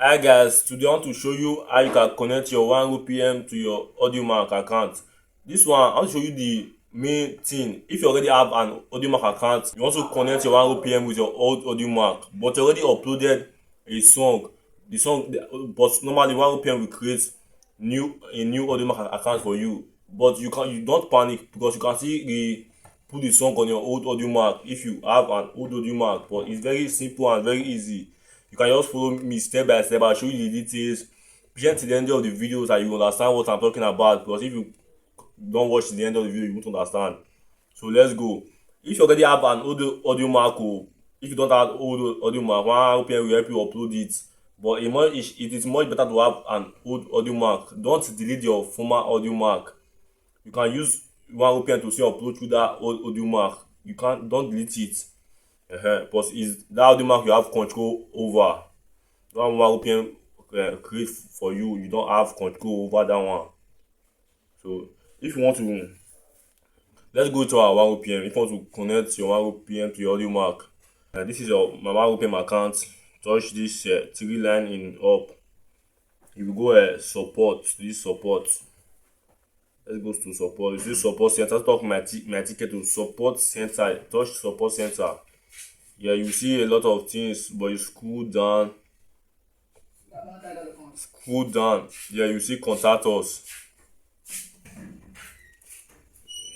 Hi guys, today I want to show you how you can connect your ONErpm to your Audiomack account. This one, I want to show you the main thing. If you already have an Audiomack account, you want to connect your ONErpm with your old Audiomack, but you already uploaded a song. But normally ONErpm will create a new Audiomack account for you. But you don't panic because you can see put the song on your old Audiomack if you have an old Audiomack. But it's very simple and very easy. You can just follow me step by step. I'll show you the details. Patient to the end of the video so that you understand what I'm talking about. Because if you don't watch to the end of the video, you won't understand. So let's go. If you already have an old Audiomack, or if you don't have old Audiomack, ONErpm will help you upload it. But it is much better to have an old Audiomack. Don't delete your former Audiomack. You can use ONErpm to see upload through that old Audiomack. Don't delete it. But is that Audiomack you have control over. That ONErpm create for you, you don't have control over that one. So if you want to, let's go to our ONErpm. If you want to connect your ONErpm to your Audiomack, this is my ONErpm account. Touch this three line in up. You will go support, this support. Let's go to support. This support center. Talk my ticket to support center. Touch support center. Yeah, you see a lot of things, but you scroll down. Yeah, you see contact us.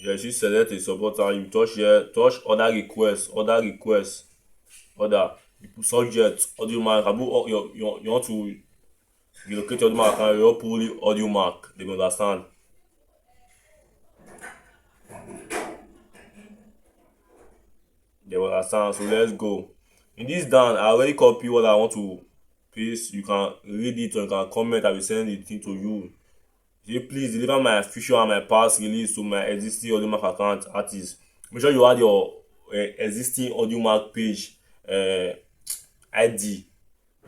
Yeah, you see select a supporter. You touch here, touch other requests, other. You put subject, Audiomack. You want to relocate your Audiomack account, you put Audiomack. They will understand. So let's go. In this down, I already copy what I want to paste. You can read it or you can comment. I will send the thing to you. Say please deliver my official and my past release to my existing Audiomack account artist. Make sure you add your existing Audiomack page ID,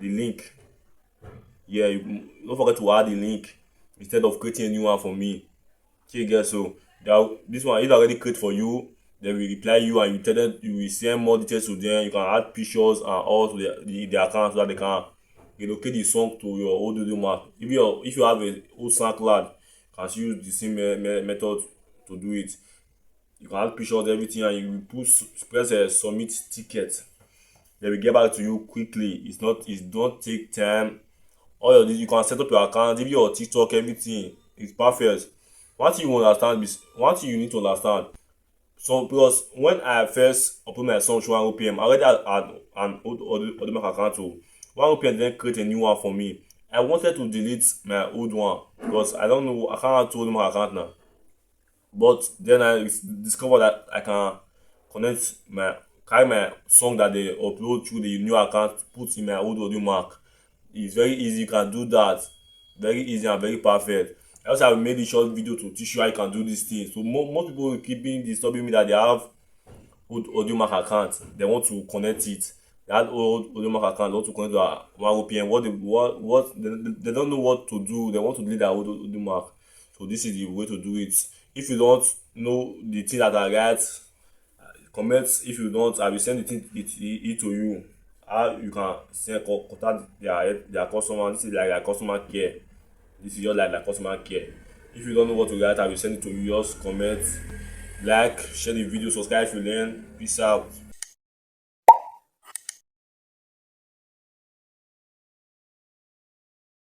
the link. Yeah, don't forget to add the link instead of creating a new one for me. Okay, guys. So this one is already created for you. They will reply you and you tell them, you will send more details to them. You can add pictures and all to their account so that they can relocate the song to your old Audiomack. If you have a old SoundCloud, you can still use the same method to do it. You can add pictures, everything, and you will press a submit ticket. They will get back to you quickly. It don't take time. All of this, you can set up your account, give your TikTok, everything. It's perfect. One thing you need to understand. So because when I first upload my song to ONErpm, I already had an old Audiomack account. So ONErpm then create a new one for me. I wanted to delete my old one because I don't know, I can't have two Audiomack account now. But then I discovered that I can carry my song that they upload through the new account, put in my old Audiomack. It's very easy. You can do that. Very easy and very perfect. I also have made a short video to teach you how you can do these things. So most people will keep disturbing me that they have old Audiomack account. They want to connect it. They have old Audiomack account. They want to connect to ONErpm. They don't know what to do. They want to delete their old Audiomack. So this is the way to do it. If you don't know the thing that I write, comment. If you don't, I will send it to you. How you can contact their customer. This is like their customer care. This is just like customer care. If you don't know what to write, I will send it to you. Just comment, like, share the video, subscribe if you learn. Peace out.